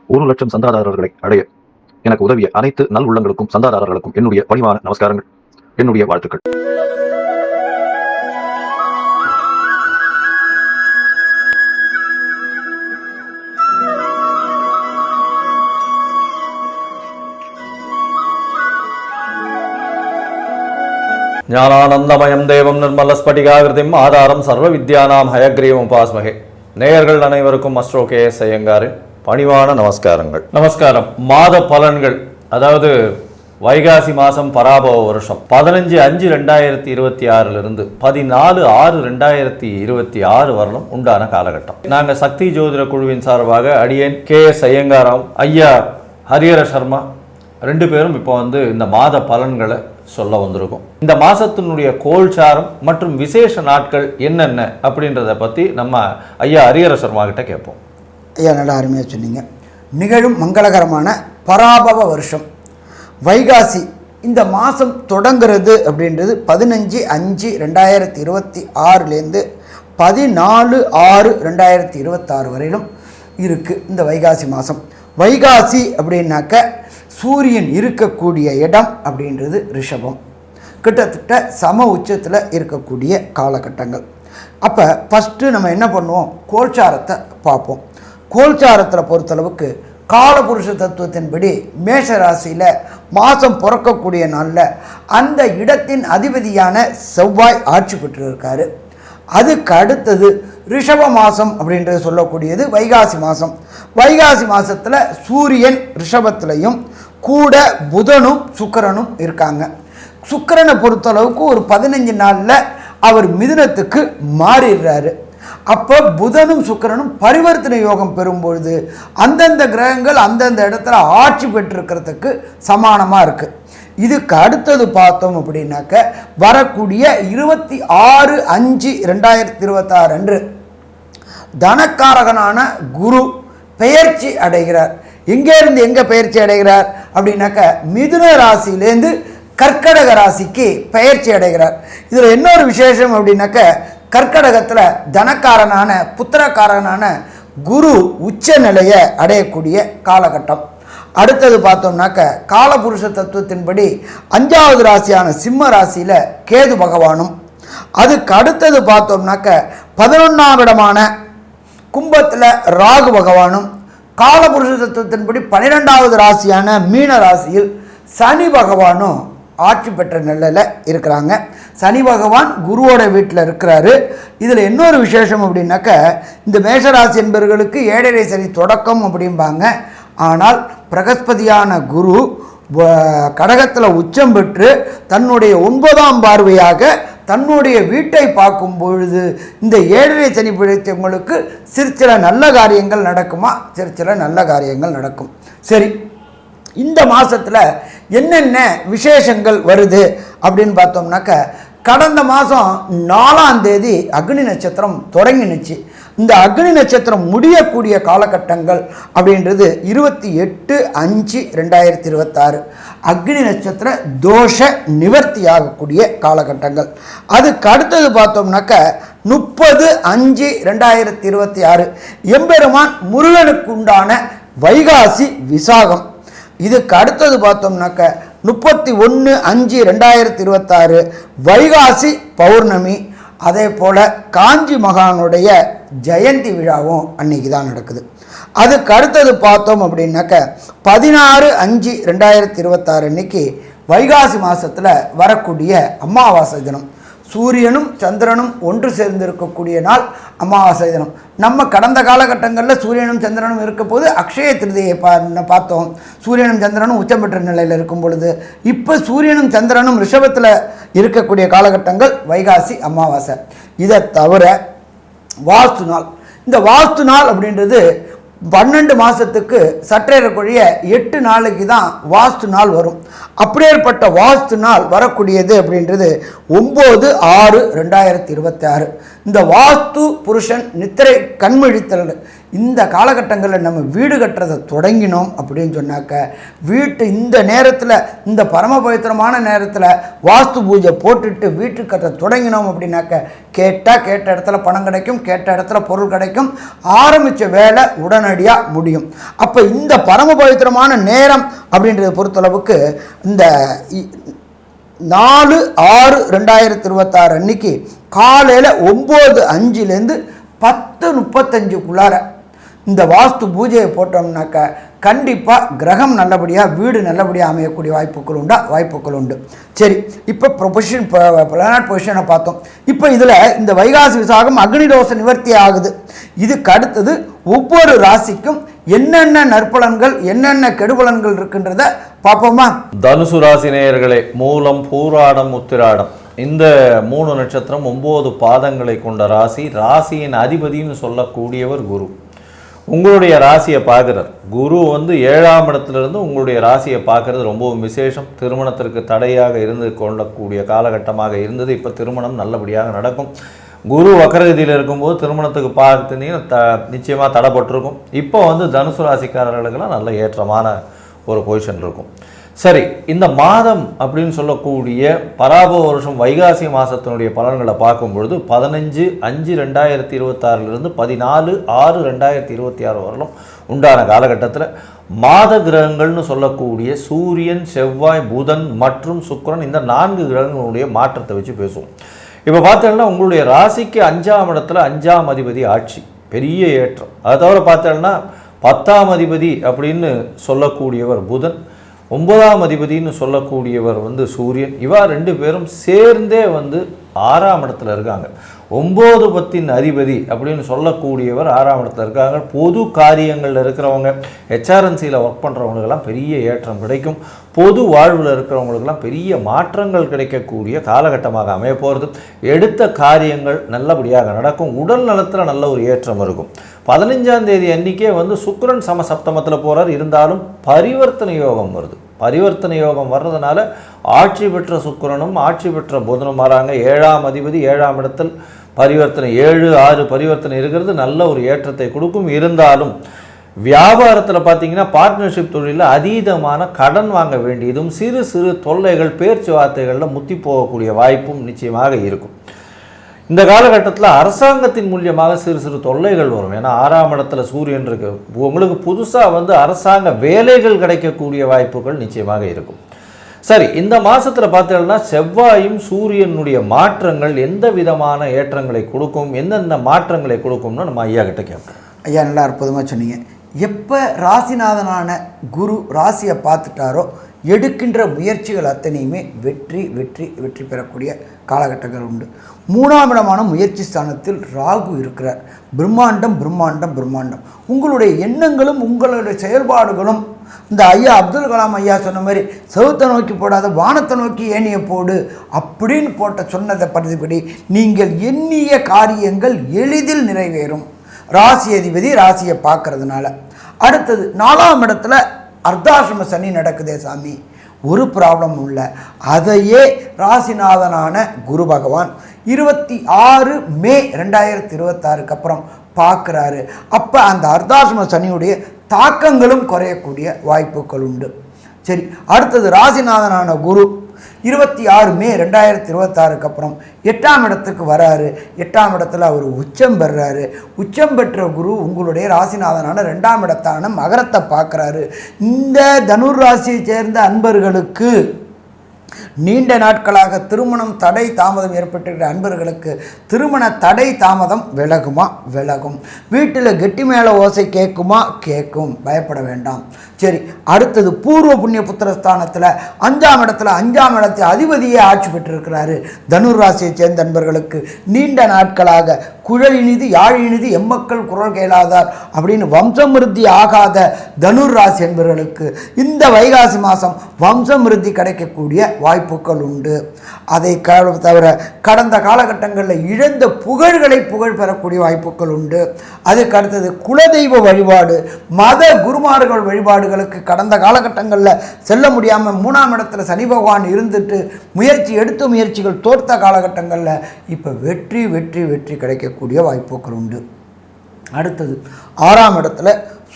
1,00,000 சந்தாதாரர்களை அடைய எனக்கு உதவிய அனைத்து நல் உள்ளங்களுக்கும் சந்தாதாரர்களுக்கும் என்னுடைய பணிவான நமஸ்காரங்கள், என்னுடைய வாழ்த்துக்கள். ஞானானந்தமயம் தேவம் நிர்மலஸ்படிகாகிருதிம் ஆதாரம் சர்வ வித்யானாம் ஹயக்ரீவம் உபாஸ்மகே. நேயர்கள் அனைவருக்கும் அஸ்ட்ரோ கே.எஸ். ஐயங்காரின் பணிவான நமஸ்காரங்கள். நமஸ்காரம். மாத பலன்கள், அதாவது வைகாசி மாதம் பராபவ வருஷம் 15/5/2026 14/6/2026 வரலும் உண்டான காலகட்டம். நாங்கள் சக்தி ஜோதிட குழுவின் சார்பாக அடியேன் கே.எஸ். ஐயங்காராம், ஐயா ஹரிஹர சர்மா 2 பேரும் இப்போ இந்த மாத பலன்களை சொல்ல வந்திருக்கும். இந்த மாசத்தினுடைய கோல்சாரம் மற்றும் விசேஷ நாட்கள் என்னென்ன அப்படின்றத பற்றி நம்ம ஐயா ஹரிஹர சர்மா கிட்ட கேட்போம். ஐயா, நல்லா அருமையாக சொன்னீங்க. நிகழும் மங்களகரமான பராபவ வருஷம் வைகாசி இந்த மாதம் தொடங்கிறது அப்படின்றது 15/5/2026 14/6/2026 வரையிலும் இருக்குது இந்த வைகாசி மாதம். வைகாசி அப்படின்னாக்க சூரியன் இருக்கக்கூடிய இடம் அப்படின்றது ரிஷபம், கிட்டத்தட்ட சம உச்சத்தில் இருக்கக்கூடிய காலகட்டங்கள். அப்போ ஃபஸ்ட்டு நம்ம என்ன பண்ணுவோம், கோல்சாரத்தை பார்ப்போம். கோல்சாரத்தில் பொறுத்தளவுக்கு காலபுருஷ தத்துவத்தின்படி மேஷ ராசியில் மாதம் பிறக்கக்கூடிய நாளில் அந்த இடத்தின் அதிபதியான செவ்வாய் ஆட்சி பெற்றிருக்காரு. அதுக்கு அடுத்தது ரிஷப மாதம் அப்படின்றது சொல்லக்கூடியது வைகாசி மாதம். வைகாசி மாதத்தில் சூரியன் ரிஷபத்திலையும் கூட புதனும் சுக்கிரனும் இருக்காங்க. சுக்கிரனை பொறுத்தளவுக்கு ஒரு 15 நாளில் அவர் மிதுனத்துக்கு மாறிடுறாரு. அப்போ புதனும் சுக்கிரனும் பரிவர்த்தனை யோகம் பெறும்பொழுது அந்தந்த கிரகங்கள் அந்தந்த இடத்துல ஆட்சி பெற்றிருக்கிறதுக்கு சமானமாக இருக்குது. இதுக்கு அடுத்தது பார்த்தோம் அப்படின்னாக்க வரக்கூடிய 26/5/2026 அன்று தனக்காரகனான குரு பெயர்ச்சி அடைகிறார். எங்கேருந்து எங்கே பெயர்ச்சி அடைகிறார் அப்படின்னாக்க மிதுன ராசியிலேருந்து கர்க்கடக ராசிக்கு பெயர்ச்சி அடைகிறார். இதில் இன்னொரு விசேஷம் அப்படின்னாக்க கர்க்கடகத்தில் தனக்காரனான புத்திரக்காரனான குரு உச்ச நிலையை அடையக்கூடிய காலகட்டம். அடுத்தது பார்த்தோம்னாக்க காலபுருஷ தத்துவத்தின்படி 5வது ராசியான சிம்ம ராசியில் கேது பகவானும், அதுக்கு அடுத்தது பார்த்தோம்னாக்க 11ஆம் இடமான கும்பத்தில் ராகு பகவானும், காலபுருஷ தத்துவத்தின்படி 12வது ராசியான மீன ராசியில் சனி பகவானும் ஆட்சி பெற்ற நிலையில் இருக்கிறாங்க. சனி பகவான் குருவோட வீட்டில் இருக்கிறாரு. இதில் இன்னொரு விசேஷம் அப்படின்னாக்க இந்த மேஷராசி என்பவர்களுக்கு 7.5 சனி தொடக்கம் அப்படிம்பாங்க. ஆனால் பிரகஸ்பதியான குரு கடகத்தில் உச்சம் பெற்று தன்னுடைய 9ஆம் பார்வையாக தன்னுடைய வீட்டை பார்க்கும் பொழுது இந்த 7.5 சனி பிடித்தவங்களுக்கு சிற்சில நல்ல காரியங்கள் நடக்குமா, சிற்சில நல்ல காரியங்கள் நடக்கும். சரி, இந்த மாதத்தில் என்னென்ன விசேஷங்கள் வருது அப்படின்னு பார்த்தோம்னாக்க கடந்த மாதம் 4ஆம் தேதி அக்னி நட்சத்திரம் தொடங்கினுச்சு. இந்த அக்னி நட்சத்திரம் முடியக்கூடிய காலகட்டங்கள் அப்படின்றது 28/5/2026 அக்னி நட்சத்திர தோஷ நிவர்த்தி ஆகக்கூடிய காலகட்டங்கள். அதுக்கு அடுத்தது பார்த்தோம்னாக்க 30/5/2026 எம்பெருமான் முருகனுக்கு உண்டான வைகாசி விசாகம். இதுக்கு அடுத்தது பார்த்தோம்னாக்க 31/5/2026 வைகாசி பௌர்ணமி. அதே போல் காஞ்சி மகானுடைய ஜெயந்தி விழாவும் அன்னைக்கு தான் நடக்குது. அதுக்கு அடுத்தது பார்த்தோம் அப்படின்னாக்க 16/5/2026 அன்னைக்கு வைகாசி மாதத்தில் வரக்கூடிய அமாவாசை தினம். சூரியனும் சந்திரனும் ஒன்று சேர்ந்திருக்கக்கூடிய நாள் அமாவாசை தினம். நம்ம கடந்த காலகட்டங்களில் சூரியனும் சந்திரனும் இருக்க போது அக்ஷய திருதியை பார்த்தோம். சூரியனும் சந்திரனும் உச்சம் பெற்ற நிலையில் இருக்கும் பொழுது இப்போ சூரியனும் சந்திரனும் ரிஷபத்தில் இருக்கக்கூடிய காலகட்டங்கள் வைகாசி அமாவாசை. இதை தவிர வாஸ்து நாள். இந்த வாஸ்து நாள் அப்படின்றது 12 மாதத்துக்கு சற்றேறக்குரிய 8 நாளைக்கு தான் வாஸ்து நாள் வரும். அப்படியேற்பட்ட வாஸ்து நாள் வரக்கூடியது அப்படின்றது 9/6/2026. இந்த வாஸ்து புருஷன் நித்திரை கண்மழித்தல் இந்த காலகட்டங்களில் நம்ம வீடு கட்டுறதை தொடங்கினோம் அப்படின்னு சொன்னாக்க வீட்டு இந்த நேரத்தில் இந்த பரமபவித்திரமான நேரத்தில் வாஸ்து பூஜை போட்டுட்டு வீட்டு கட்ட தொடங்கினோம் அப்படின்னாக்க கேட்ட இடத்துல பணம் கிடைக்கும், கேட்ட இடத்துல பொருள் கிடைக்கும், ஆரம்பித்த வேலை உடனடியாக முடியும். அப்போ இந்த பரமபவித்திரமான நேரம் அப்படின்றத பொறுத்தளவுக்கு இந்த 4/6/2026 அன்னைக்கு காலையில் 9:05 10:35 இந்த வாஸ்து பூஜையை போட்டோம்னாக்க கண்டிப்பாக கிரகம் நல்லபடியாக வீடு நல்லபடியாக அமையக்கூடிய வாய்ப்புகள் உண்டு. சரி, இப்போ பிளானட் பொசிஷனை பார்த்தோம். இப்போ இதில் இந்த வைகாசி விசாகம் அக்னி தோஷ நிவர்த்தி ஆகுது. இதுக்கு அடுத்தது ஒவ்வொரு ராசிக்கும் என்னென்ன நற்பலன்கள் என்னென்ன கெடுபலன்கள் இருக்குன்றத பார்ப்போமா? தனுசு ராசி நேயர்களே, மூலம், பூராடம், உத்திராடம் இந்த 3 நட்சத்திரம் 9 பாதங்களை கொண்ட ராசி. ராசியின் அதிபதினு சொல்லக்கூடியவர் குரு. உங்களுடைய ராசியை பார்க்குறார். குரு 7ஆம் இடத்துலேருந்து உங்களுடைய ராசியை பார்க்குறது ரொம்பவும் விசேஷம். திருமணத்திற்கு தடையாக இருந்து கொள்ளக்கூடிய காலகட்டமாக இருந்தது. இப்போ திருமணம் நல்லபடியாக நடக்கும். குரு வக்கரகதியில் இருக்கும்போது திருமணத்துக்கு பார்த்தீங்கன்னா நிச்சயமாக தடைப்பட்டிருக்கும். இப்போ தனுசு ராசிக்காரர்களுக்கெல்லாம் நல்ல ஏற்றமான ஒரு பொசிஷன் இருக்கும். சரி, இந்த மாதம் அப்படின்னு சொல்லக்கூடிய பராபவ வருஷம் வைகாசி மாதத்தினுடைய பலன்களை பார்க்கும் பொழுது 15/5/2026 14/6/2026 வரலும் உண்டான காலகட்டத்தில் மாத கிரகங்கள்னு சொல்லக்கூடிய சூரியன், செவ்வாய், புதன் மற்றும் சுக்கிரன் இந்த 4 கிரகங்களுடைய மாற்றத்தை வச்சு பேசுவோம். இப்போ பார்த்தோம்னா உங்களுடைய ராசிக்கு 5ஆம் இடத்துல 5ஆம் அதிபதி ஆட்சி, பெரிய ஏற்றம். அதை தவிர பார்த்தோம்னா 10ஆம் அதிபதி அப்படின்னு சொல்லக்கூடியவர் புதன், 9ஆம் அதிபதினு சொல்லக்கூடியவர் சூரியன். இவா 2 பேரும் சேர்ந்தே 6ஆம் இடத்துல இருக்காங்க. 9, 10 அதிபதி அப்படின்னு சொல்லக்கூடியவர் 6ஆம் இடத்துல இருக்காங்க. பொது காரியங்களில் இருக்கிறவங்க, ஹெச்ஆர்என்சியில் ஒர்க் பண்ணுறவங்களுக்கெல்லாம் பெரிய ஏற்றம் கிடைக்கும். பொது வாழ்வில் இருக்கிறவங்களுக்கெல்லாம் பெரிய மாற்றங்கள் கிடைக்கக்கூடிய காலகட்டமாக அமைய போகிறது. எடுத்த காரியங்கள் நல்லபடியாக நடக்கும். உடல் நலத்தில் நல்ல ஒரு ஏற்றம் இருக்கும். 15ஆம் தேதி அன்றைக்கே சுக்கிரன் சமசப்தமத்தில் போகிறார். இருந்தாலும் பரிவர்த்தனை யோகம் வருது. பரிவர்த்தனை யோகம் வர்றதுனால ஆட்சி பெற்ற சுக்கிரனும் ஆட்சி பெற்ற புதனும் வராங்க. 7ஆம் அதிபதி 7ஆம் இடத்தில் பரிவர்த்தனை 7/6 பரிவர்த்தனை இருக்கிறது நல்ல ஒரு ஏற்றத்தை கொடுக்கும். இருந்தாலும் வியாபாரத்தில் பார்த்தீங்கன்னா பார்ட்னர்ஷிப் தொழிலில் அதீதமான கடன் வாங்க வேண்டியதும் சிறு சிறு தொல்லைகள் பேச்சுவார்த்தைகளில் முத்தி போகக்கூடிய வாய்ப்பும் நிச்சயமாக இருக்கும். இந்த காலகட்டத்தில் அரசாங்கத்தின் மூலியமாக சிறு சிறு தொல்லைகள் வரும். ஏன்னா 6ஆம் இடத்துல சூரியன் இருக்கு. உங்களுக்கு புதுசாக அரசாங்க வேலைகள் கிடைக்கக்கூடிய வாய்ப்புகள் நிச்சயமாக இருக்கும். சரி, இந்த மாதத்தில் பார்த்தீங்கன்னா செவ்வாயும் சூரியனுடைய மாற்றங்கள் எந்த விதமான ஏற்றங்களை கொடுக்கும், எந்தெந்த மாற்றங்களை கொடுக்கும்னு நம்ம ஐயா கிட்ட கேட்போம். ஐயா, நல்லா அற்புதமாக சொன்னீங்க. எப்போ ராசிநாதனான குரு ராசியை பார்த்துட்டாரோ எடுக்கின்ற முயற்சிகள் அத்தனையுமே வெற்றி வெற்றி வெற்றி பெறக்கூடிய காலகட்டங்கள் உண்டு. 3ஆம் இடமான முயற்சி ஸ்தானத்தில் ராகு இருக்கிறார். பிரம்மாண்டம் பிரம்மாண்டம் பிரம்மாண்டம். உங்களுடைய எண்ணங்களும் உங்களுடைய செயல்பாடுகளும் இந்த ஐயா அப்துல் கலாம் ஐயா சொன்ன மாதிரி செவுத்தை நோக்கி போடாத வானத்தை நோக்கி ஏணிய போடு அப்படின்னு சொன்னதை பதிவுபடி நீங்கள் எண்ணிய காரியங்கள் எளிதில் நிறைவேறும். ராசி அதிபதி ராசியை பார்க்கறதுனால. அடுத்தது 4ஆம் இடத்துல அர்த்தாசிரம சனி நடக்குதே சாமி, ஒரு ப்ராப்ளம் இல்லை. அதையே ராசிநாதனான குரு பகவான் 26 மே 2026 அப்புறம் பார்க்குறாரு. அப்போ அந்த அர்த்தாசிரம சனியுடைய தாக்கங்களும் குறையக்கூடிய வாய்ப்புகள் உண்டு. சரி, அடுத்தது ராசிநாதனான குரு 26 மே 2026 அப்புறம் 8ஆம் இடத்துக்கு வராரு. 8ஆம் இடத்துல அவர் உச்சம் பெறாரு. உச்சம் பெற்ற குரு உங்களுடைய ராசிநாதனான 2ஆம் இடத்தான மகரத்தை பார்க்குறாரு. இந்த தனுர் ராசியை சேர்ந்த அன்பர்களுக்கு நீண்ட நாட்களாக திருமணம் தடை தாமதம் ஏற்பட்டிருக்கிற அன்பர்களுக்கு திருமண தடை தாமதம் விலகும். வீட்டில் கெட்டி மேலே ஓசை கேட்குமா? கேட்கும், பயப்பட வேண்டாம். சரி, அடுத்தது பூர்வ புண்ணிய புத்திரஸ்தானத்தில் 5ஆம் இடத்துல 5ஆம் இடத்தை அதிபதியே ஆட்சி பெற்றிருக்கிறாரு. தனுர் ராசியை சேர்ந்த அன்பர்களுக்கு நீண்ட நாட்களாக குழல் இனிது யாழ் இனிது எம்மக்கள் குரல் கேளாதார் அப்படின்னு வம்சமிருத்தி ஆகாத தனுர் ராசி என்பவர்களுக்கு இந்த வைகாசி மாதம் வம்சமிருத்தி கிடைக்கக்கூடிய வாய்ப்புகள் உண்டு. அதை தவிர கடந்த காலகட்டங்களில் இழந்த புகழ் பெறக்கூடிய வாய்ப்புகள் உண்டு. அதுக்கு அடுத்தது குலதெய்வ வழிபாடு, மத குருமார்கள் வழிபாடுகளுக்கு கடந்த காலகட்டங்களில் செல்ல முடியாமல் 3ஆம் இடத்துல சனி பகவான் இருந்துட்டு எடுத்த முயற்சிகள் தோற்ற காலகட்டங்களில் இப்போ வெற்றி வெற்றி வெற்றி கிடைக்கக்கூடிய வாய்ப்புகள் உண்டு. அடுத்தது 6ஆம் இடத்துல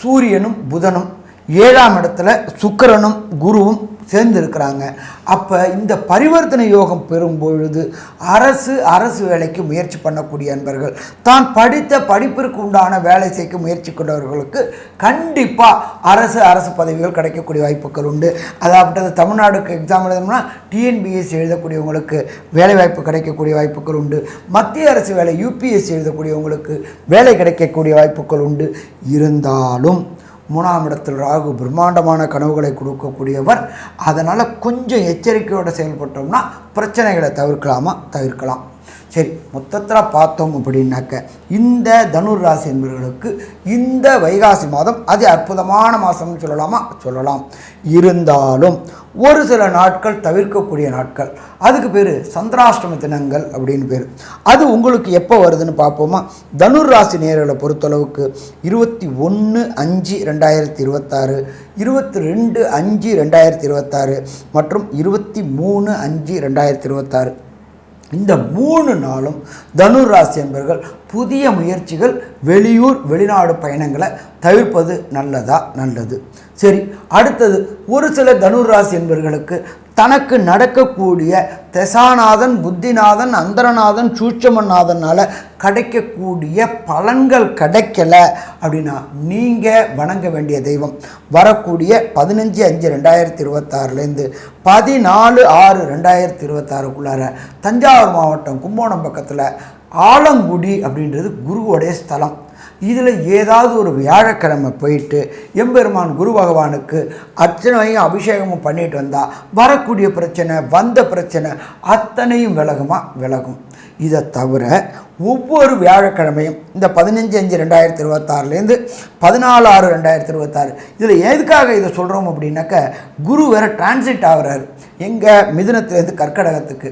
சூரியனும் புதனும், 7ஆம் இடத்துல சுக்கிரனும் குருவும் சேர்ந்து இருக்கிறாங்க. அப்போ இந்த பரிவர்த்தனை யோகம் பெறும் பொழுது அரசு வேலைக்கு முயற்சி பண்ணக்கூடிய அன்பர்கள், தான் படித்த படிப்பிற்கு உண்டான வேலை செய்ய முயற்சி கொண்டவர்களுக்கு கண்டிப்பாக அரசு பதவிகள் கிடைக்கக்கூடிய வாய்ப்புகள் உண்டு. அதாவது தமிழ்நாடுக்கு எக்ஸாம் எழுதணும்னா டிஎன்பிஎஸ்சி எழுதக்கூடியவங்களுக்கு வேலைவாய்ப்பு கிடைக்கக்கூடிய வாய்ப்புகள் உண்டு. மத்திய அரசு வேலை யூபிஎஸ்சி எழுதக்கூடியவங்களுக்கு வேலை கிடைக்கக்கூடிய வாய்ப்புகள் உண்டு. இருந்தாலும் 3ஆம் இடத்தில் ராகு பிரம்மாண்டமான கனவுகளை கொடுக்கக்கூடியவர். அதனால் கொஞ்சம் எச்சரிக்கையோடு செயல்பட்டோம்னா பிரச்சனைகளை தவிர்க்கலாம். சரி, மொத்தத்தில் பார்த்தோம் அப்படின்னாக்க இந்த தனுர் ராசி என்பவர்களுக்கு இந்த வைகாசி மாதம் அது அற்புதமான மாதம்னு சொல்லலாம். இருந்தாலும் ஒரு சில நாட்கள் தவிர்க்கக்கூடிய நாட்கள், அதுக்கு பேர் சந்திராஷ்டம தினங்கள் அப்படின்னு பேர். அது உங்களுக்கு எப்போ வருதுன்னு பார்ப்போமா? தனுர் ராசி நேயர்களை பொறுத்தளவுக்கு 21/5/2026, 22/5/2026 மற்றும் 23/5/2026 இந்த 3 நாளும் தனுர் ராசி என்பவர்கள் புதிய முயற்சிகள், வெளியூர் வெளிநாடு பயணங்களை தவிர்ப்பது நல்லது. சரி, அடுத்தது ஒரு சில தனுர் ராசி என்பவர்களுக்கு தனக்கு நடக்கக்கூடிய தசாநாதன், புத்திநாதன், அந்தரநாதன், சூட்சமநாதனால் கிடைக்கக்கூடிய பலன்கள் கிடைக்கல அப்படின்னா நீங்கள் வணங்க வேண்டிய தெய்வம் வரக்கூடிய 15/5/2026 14/6/2026 தஞ்சாவூர் மாவட்டம் கும்போணம் பக்கத்தில் ஆலங்குடி அப்படின்றது குருவோடைய ஸ்தலம். இதில் ஏதாவது ஒரு வியாழக்கிழமை போயிட்டு எம்பெருமான் குரு பகவானுக்கு அர்ச்சனையும் அபிஷேகமும் பண்ணிட்டு வந்தால் வரக்கூடிய பிரச்சனை, வந்த பிரச்சனை அத்தனையும் விலகும். இதை தவிர ஒவ்வொரு வியாழக்கிழமையும் இந்த 15/5/2026 14/6/2026 இதில் எதுக்காக இதை சொல்கிறோம் அப்படின்னாக்க, குரு வேறு டிரான்சிட் ஆகிறார் எங்கள் மிதுனத்திலேருந்து கர்க்கடகத்துக்கு.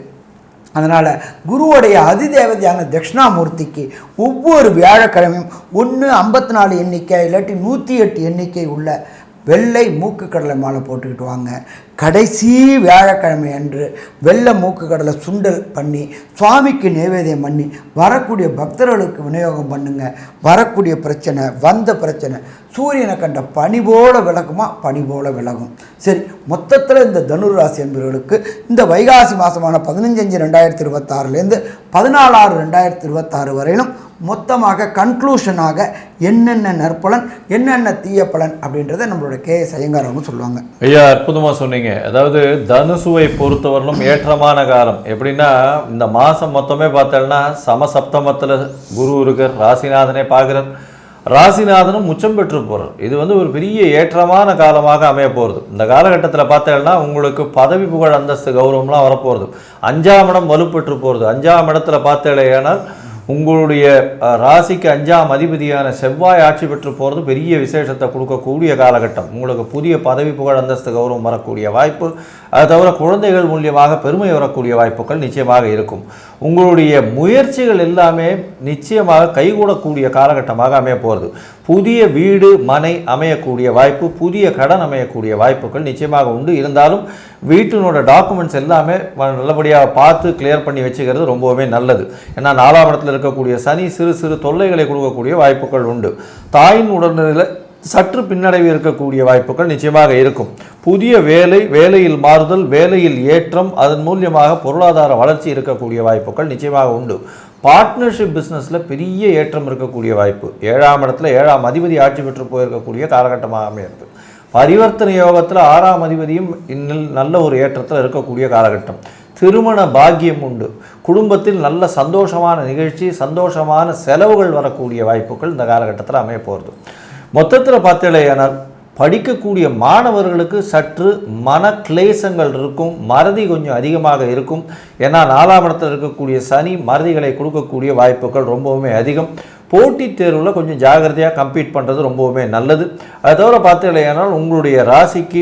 அதனால் குருவுடைய அதிதேவதையான தட்சிணாமூர்த்திக்கு ஒவ்வொரு வியாழக்கிழமையும் 154 எண்ணிக்கை இல்லாட்டி 108 எண்ணிக்கை உள்ள வெள்ளை மூக்கு கடலை மாலை போட்டுக்கிட்டு வாங்க. கடைசி வியாழக்கிழமை அன்று வெள்ளை மூக்கு கடலை சுண்டல் பண்ணி சுவாமிக்கு நைவேத்தியம் பண்ணி வரக்கூடிய பக்தர்களுக்கு விநியோகம் பண்ணுங்க. வரக்கூடிய பிரச்சனை, வந்த பிரச்சனை சூரியனை கண்ட பனி போல விலகும். சரி, மொத்தத்தில் இந்த தனுர் ராசி என்பவர்களுக்கு இந்த வைகாசி மாதமான 15/5/2026 14/6/2026 வரையிலும் மொத்தமாக கன்க்ளூஷனாக என்னென்ன நற்பலன், என்னென்ன தீய பலன் அப்படின்றத நம்மளோட கேஎஸ் ஐயங்கார் அவங்க சொல்லுவாங்க. ஐயா, அற்புதமாக சொன்னீங்க. அதாவது தனுசுவை பொறுத்தவரையிலும் ஏற்றமான காலம். எப்படின்னா, இந்த மாதம் மொத்தமே பார்த்தோம்னா சமசப்தமத்தில் குரு இருக்கார், ராசிநாதனே பார்க்குறார், ராசிநாதனும் உச்சம் பெற்று போகிறார். இது ஒரு பெரிய ஏற்றமான காலமாக அமைய போகிறது. இந்த காலகட்டத்தில் பார்த்தேன்னா உங்களுக்கு பதவி புகழ் அந்தஸ்து கௌரவம்லாம் வரப்போகிறது. 5ஆம் இடம் வலுப்பெற்று போகிறது. 5ஆம் இடத்துல பார்த்தேனால் உங்களுடைய ராசிக்கு 5ஆம் அதிபதியான செவ்வாய் ஆட்சி பெற்று போகிறது பெரிய விசேஷத்தை கொடுக்கக்கூடிய காலகட்டம். உங்களுக்கு புதிய பதவி புகழ் அந்தஸ்து கௌரவம் வரக்கூடிய வாய்ப்பு, அது தவிர குழந்தைகள் மூலியமாக பெருமை வரக்கூடிய வாய்ப்புகள் நிச்சயமாக இருக்கும். உங்களுடைய முயற்சிகள் எல்லாமே நிச்சயமாக கைகூடக்கூடிய காலகட்டமாக அமைய போகிறது. புதிய வீடு மனை அமையக்கூடிய வாய்ப்பு, புதிய கடன் அமையக்கூடிய வாய்ப்புகள் நிச்சயமாக உண்டு. இருந்தாலும் வீட்டினோட டாக்குமெண்ட்ஸ் எல்லாமே நல்லபடியாக பார்த்து கிளியர் பண்ணி வச்சுக்கிறது ரொம்பவுமே நல்லது. ஏன்னா 4ஆம் இடத்துல இருக்கக்கூடிய சனி சிறு தொல்லைகளை கொடுக்கக்கூடிய வாய்ப்புகள் உண்டு. தாயின் உடல்நிலையில் சற்று பின்னடைவு இருக்கக்கூடிய வாய்ப்புகள் நிச்சயமாக இருக்கும். புதிய வேலையில் மாறுதல், வேலையில் ஏற்றம், அதன் மூலியமாக பொருளாதார வளர்ச்சி இருக்கக்கூடிய வாய்ப்புகள் நிச்சயமாக உண்டு. பார்ட்னர்ஷிப் பிஸ்னஸில் பெரிய ஏற்றம் இருக்கக்கூடிய வாய்ப்பு. 7ஆம் இடத்துல 7ஆம் அதிபதி ஆட்சி பெற்று போயிருக்கக்கூடிய காலகட்டமாக அமையிறது. பரிவர்த்தனை யோகத்தில் 6ஆம் அதிபதியும் இன்னும் நல்ல ஒரு ஏற்றத்தில் இருக்கக்கூடிய காலகட்டம். திருமண பாக்கியம் உண்டு. குடும்பத்தில் நல்ல சந்தோஷமான நிகழ்ச்சி, சந்தோஷமான செலவுகள் வரக்கூடிய வாய்ப்புகள் இந்த காலகட்டத்தில் அமைய போகிறது. மொத்தத்தில் பார்த்தேனால் படிக்கக்கூடிய மாணவர்களுக்கு சற்று மன கிளேசங்கள் இருக்கும், மறதி கொஞ்சம் அதிகமாக இருக்கும். ஏன்னா 4ஆம் இடத்தில் இருக்கக்கூடிய சனி மறதிகளை கொடுக்கக்கூடிய வாய்ப்புகள் ரொம்பவுமே அதிகம். போட்டித் தேர்வில் கொஞ்சம் ஜாகிரதையாக கம்பீட் பண்ணுறது ரொம்பவுமே நல்லது. அது தவிர பார்த்தேனால் உங்களுடைய ராசிக்கு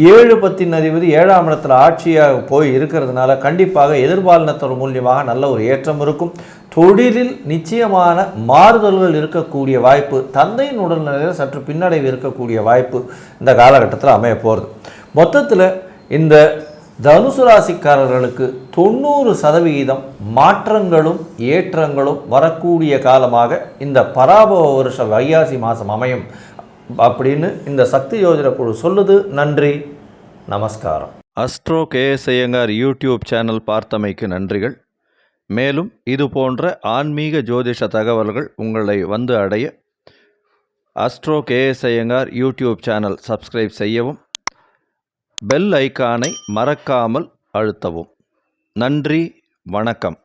7/10 அதிபதி 7ஆம் இடத்துல ஆட்சியாக போய் இருக்கிறதுனால கண்டிப்பாக எதிர்பாலினத்தோட மூலியமாக நல்ல ஒரு ஏற்றம் இருக்கும். தொழிலில் நிச்சயமான மாறுதல்கள் இருக்கக்கூடிய வாய்ப்பு, தந்தையின் உடல்நிலையில் சற்று பின்னடைவு இருக்கக்கூடிய வாய்ப்பு இந்த காலகட்டத்தில் அமைய போகிறது. மொத்தத்தில் இந்த தனுசு ராசிக்காரர்களுக்கு 90% மாற்றங்களும் ஏற்றங்களும் வரக்கூடிய காலமாக இந்த பராபவ வருஷ வைகாசி மாதம் அமையும் அப்படின்னு இந்த சக்தி ஜோதிட குழு சொல்லுது. நன்றி, நமஸ்காரம். Astro KS Iyengar YouTube channel பார்த்தமைக்கு நன்றிகள். மேலும் இது போன்ற ஆன்மீக ஜோதிஷ தகவல்கள் உங்களை வந்து அடைய astro KS Iyengar YouTube channel subscribe செய்யவும், பெல் ஐக்கானை மறக்காமல் அழுத்தவும். நன்றி, வணக்கம்.